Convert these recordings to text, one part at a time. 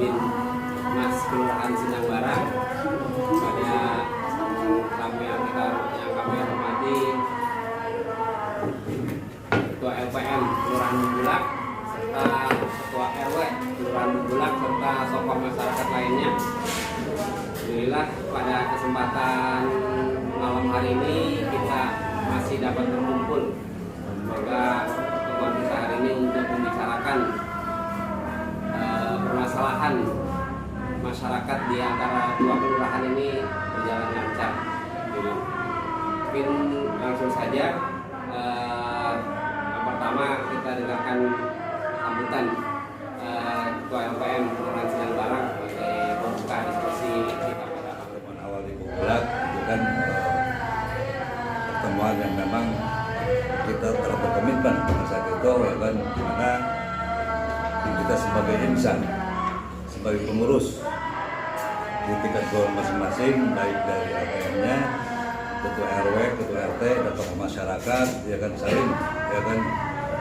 bin Mas Kelurahan Sindang Barang. Pada yang kami hormati Ketua LPM Kelurahan Bulak serta Ketua RW Kelurahan Bulak serta tokoh masyarakat lainnya. Alhamdulillah pada kesempatan malam hari ini kita masih dapat berkumpul. Semoga pertemuan kita hari ini untuk membicarakan permasalahan masyarakat di antara dua kelurahan ini berjalan lancar. Mungkin langsung saja yang pertama kita dengarkan sambutan Ketua LPM Kelurahan Sindang Barang sebagai pembuka diskusi kita pada pertemuan awal di Bulak. Itu kan pertemuan yang memang kita telah berkomitmen pada saat itu, ya kan, dimana kita sebagai insan, sebagai pengurus di tingkat kelurahan masing-masing, baik dari LPM-nya, ketua RW, ketua RT, dan tokoh masyarakat, ya kan, saling, ya kan,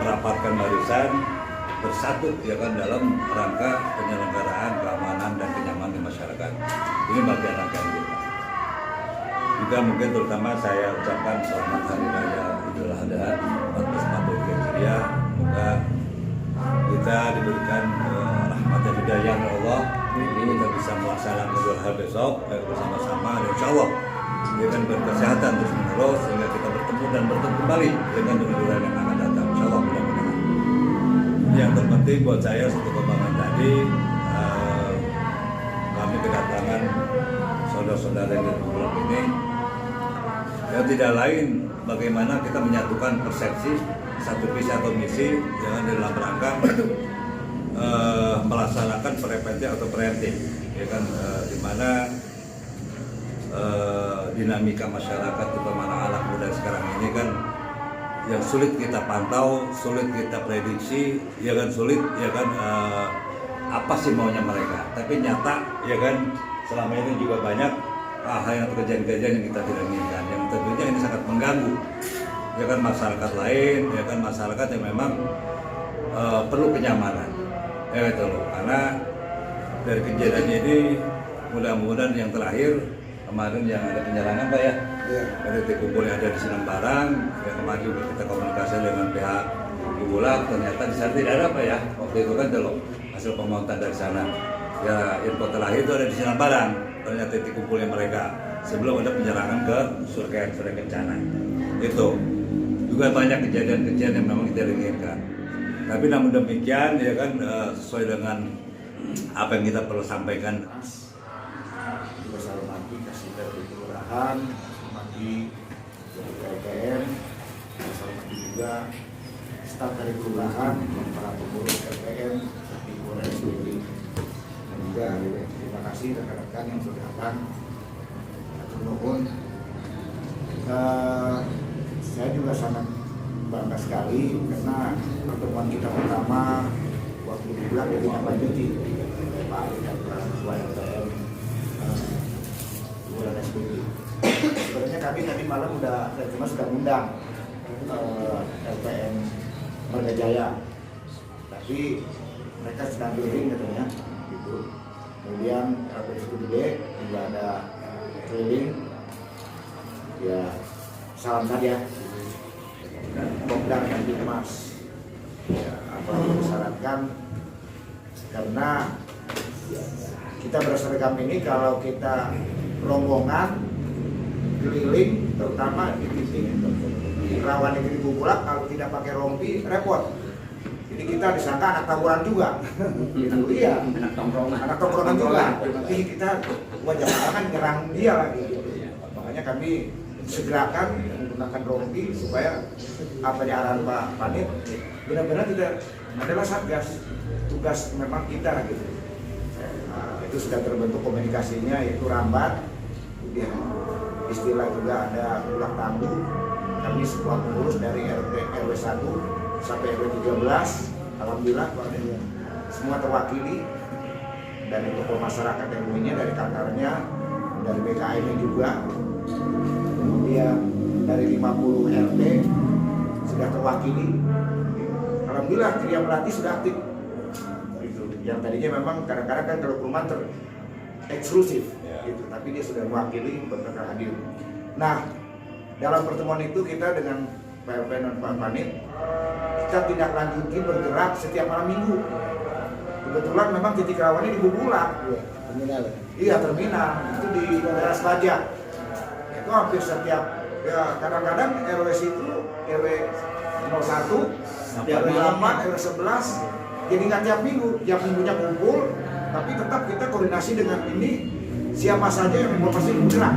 merapatkan barisan bersatu, ya kan, dalam rangka penyelenggaraan keamanan dan kenyamanan di masyarakat. Ini bagian rangkaian kita. Juga mungkin terutama saya ucapkan selamat Hari Raya Idul Adha 1442 Hijriah. Semoga kita diberikan rahmat dan hidayah oleh Allah. Ini kita bisa melaksanakan Idul Adha besok bersama-sama, dan insya Allah dengan berkesehatan terus menerus sehingga kita bertemu dan bertemu kembali dengan Idul Adha yang akan datang. Insya Allah mudah-mudahan. Yang terpenting buat saya satu kebanggaan tadi, kami kedatangan saudara-saudara yang di Bulak ini. Yang tidak lain bagaimana kita menyatukan persepsi satu visi atau misi jangan dalam rangka melaksanakan preventif atau preventif, ya kan, di mana dinamika masyarakat terutama anak muda sekarang ini kan yang sulit kita pantau, sulit kita prediksi, ya kan, sulit, ya kan, apa sih maunya mereka. Tapi nyata, ya kan, selama ini juga banyak hal yang kejadian-kejadian yang kita tidak inginkan, yang tentunya ini sangat mengganggu, ya kan, masyarakat lain, ya kan, masyarakat yang memang perlu kenyamanan, ya gitu loh. Karena dari kejadian ini mudah-mudahan yang terakhir kemarin yang ada penyerangan, Pak, ya, ada titik kumpul yang ada di Sindang Barang, ya, kemarin juga kita komunikasi dengan pihak di Bulak, ternyata di sana tidak ada, Pak, ya, waktu itu kan loh hasil pemantauan dari sana. Ya, info terakhir itu ada di Sindang Barang, ternyata titik kumpulnya mereka sebelum ada penyerangan ke Surken Kencana. Itu juga banyak kejadian-kejadian yang memang kita inginkan. Tapi namun demikian, ya kan, sesuai dengan apa yang kita perlu sampaikan. Saya hormati kasih dari kelurahan, hormati dari LPM, saya hormati juga staf dari kelurahan, para pengurus LPM, di Kelurahan SPB. Dan juga terima kasih rekan-rekan yang sudah datang. Nuhun. Saya juga sangat bangga sekali karena pertemuan kita pertama waktu di Bulak ya kita lanjuti Pak Ketua LPM Kelurahan SPB. Sebenarnya kami tadi malam sudah undang LPM Marga Jaya, tapi mereka sedang keliling katanya gitu. Kemudian LPM SPB juga ada keliling, ya salam saja dan Kopdar dan Dimas, ya, apa yang disyaratkan karena kita berdasarkan ini kalau kita rombongan keliling terutama di titik rawan negeri Bulak kalau tidak pakai rompi repot. Jadi kita disangka anak tawuran juga, gitu, iya, anak tongkrongan juga. Nanti kita wajah kan nyerang dia lagi. Makanya kami segerakan menggunakan rompi supaya apa yang arahan Pak Panit benar-benar tidak adalah satgas, tugas memang kita gitu. Itu sudah terbentuk komunikasinya, yaitu rambat, kemudian istilah juga ada Bulak Tangguh. Kami semua pengurus dari RW 1 sampai RW 13, alhamdulillah semua terwakili dari tokoh masyarakat yang punya, dari kantornya, dari BKM-nya juga, kemudian dari 50 RT sudah terwakili. Alhamdulillah Kriya Melati sudah aktif. Gitu. Yang tadinya memang kadang-kadang kan kalau perumahan eksklusif, Ya. gitu. Tapi dia sudah mewakili berkata hadir. Nah, dalam pertemuan itu kita dengan PLP dan Pak Panit, kita tidak lanjuti bergerak setiap malam minggu. Kebetulan memang titik rawannya di Bubulak. Terminal. Iya, terminal. Itu di daerah Selajak. Itu hampir setiap, ya kadang-kadang RW itu RW 01, RW 8, RW 11. Jadi nggak tiap minggunya kumpul, tapi tetap kita koordinasi dengan ini siapa saja yang mau pasti bergerak.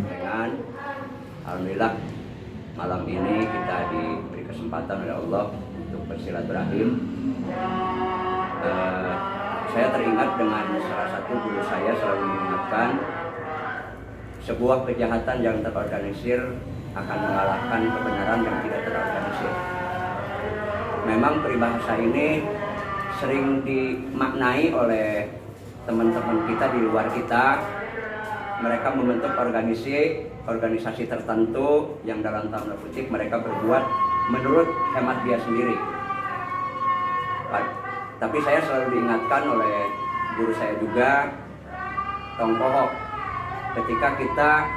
Dengan alhamdulillah malam ini kita diberi kesempatan oleh Allah untuk bersilaturahim. Saya teringat dengan salah satu guru saya selalu mengingatkan sebuah kejahatan yang terorganisir akan mengalahkan kebenaran yang tidak terorganisir. Memang peribahasa ini sering dimaknai oleh teman-teman kita di luar kita. Mereka membentuk organisasi tertentu yang dalam tanda kutip mereka berbuat menurut hemat dia sendiri. Tapi saya selalu diingatkan oleh guru saya juga, tong pohok, ketika kita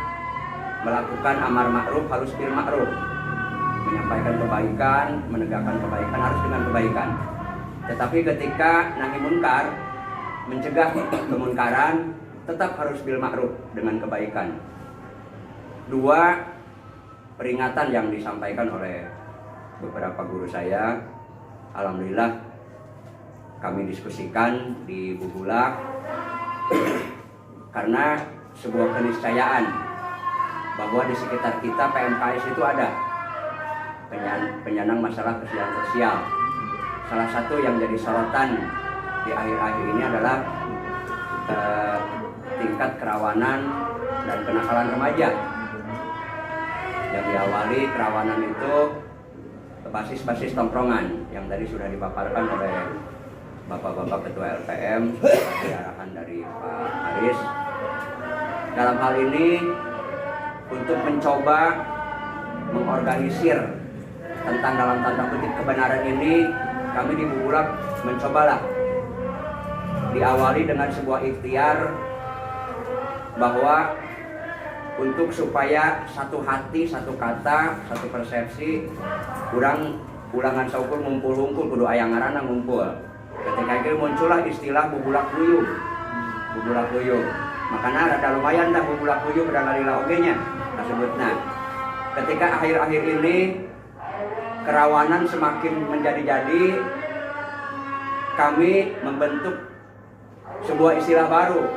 melakukan amar ma'ruf harus bil ma'ruf, menyampaikan kebaikan, menegakkan kebaikan harus dengan kebaikan. Tetapi ketika nahi munkar, mencegah kemunkaran, tetap harus bil ma'ruf dengan kebaikan. Dua peringatan yang disampaikan oleh beberapa guru saya, alhamdulillah kami diskusikan di Bubulak karena sebuah keniscayaan bahwa di sekitar kita PMKS itu ada penyandang masalah kesejahteraan sosial. Salah satu yang jadi sorotan di akhir-akhir ini adalah tingkat kerawanan dan kenakalan remaja. Yang diawali kerawanan itu basis-basis tongkrongan yang tadi sudah dipaparkan oleh Bapak-bapak Ketua LPM sebagai arahan dari Pak Aris. Dalam hal ini untuk mencoba mengorganisir tentang dalam tanda kutip kebenaran ini, kami di Bubulak mencobalah diawali dengan sebuah ikhtiar bahwa untuk supaya satu hati, satu kata, satu persepsi, ulangan saukur ngumpul kudu aya ngaranna ngumpul. Ketika itu muncullah istilah Bubulak Luyuh. Bubulak Luyuh. Makanya ada lumayan dah Bubulak Luyuh pada ngalila ogenya disebutna. Ketika akhir-akhir ini kerawanan semakin menjadi-jadi, kami membentuk sebuah istilah baru,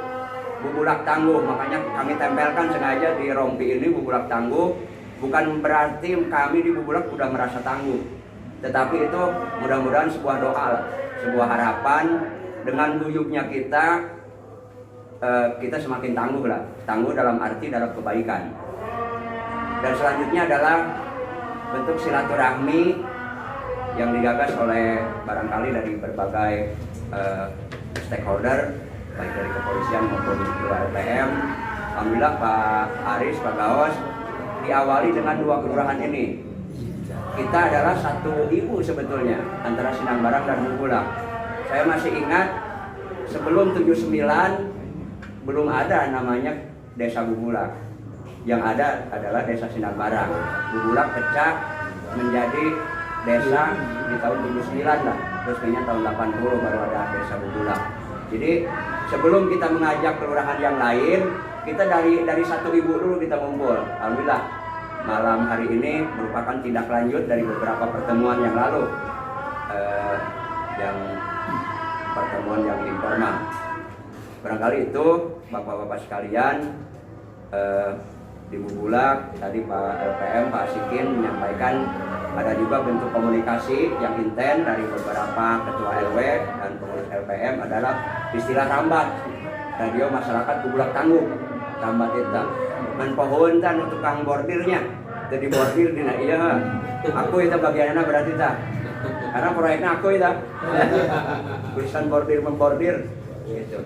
Bubulak Tangguh. Makanya kami tempelkan sengaja di rompi ini Bubulak Tangguh. Bukan berarti kami di Bubulak sudah merasa tangguh, tetapi itu mudah-mudahan sebuah doa, sebuah harapan dengan guyupnya kita semakin tangguh lah. Tangguh dalam arti dalam kebaikan. Dan selanjutnya adalah bentuk silaturahmi yang digagas oleh barangkali dari berbagai stakeholder, baik dari kepolisian maupun Ketua LPM. Alhamdulillah Pak Aris, Pak Gaos, diawali dengan dua kelurahan ini. Kita adalah satu ibu sebetulnya antara Sindang Barang dan Bubulak. Saya masih ingat sebelum 79 belum ada namanya Desa Bubulak. Yang ada adalah Desa Sindang Barang. Bubulak pecah menjadi desa di tahun 79 lah. Terus kayaknya tahun 80 baru ada Desa Bubulak. Jadi sebelum kita mengajak kelurahan yang lain, kita dari satu ibu dulu kita ngumpul. Alhamdulillah malam hari ini merupakan tindak lanjut dari beberapa pertemuan yang lalu, yang pertemuan yang informal. Barangkali itu bapak-bapak sekalian, di Bubulak tadi Pak LPM, Pak Asikin menyampaikan ada juga bentuk komunikasi yang intens dari beberapa ketua RW dan pengurus LPM adalah istilah rambat, radio masyarakat Bubulak Tangguh. Rambat itu menpohon kan untuk kang bordirnya, jadi bordir dina iya, aku itu bagiannya berarti tak, karena proyeknya aku itu, tulisan bordir membordir gitu.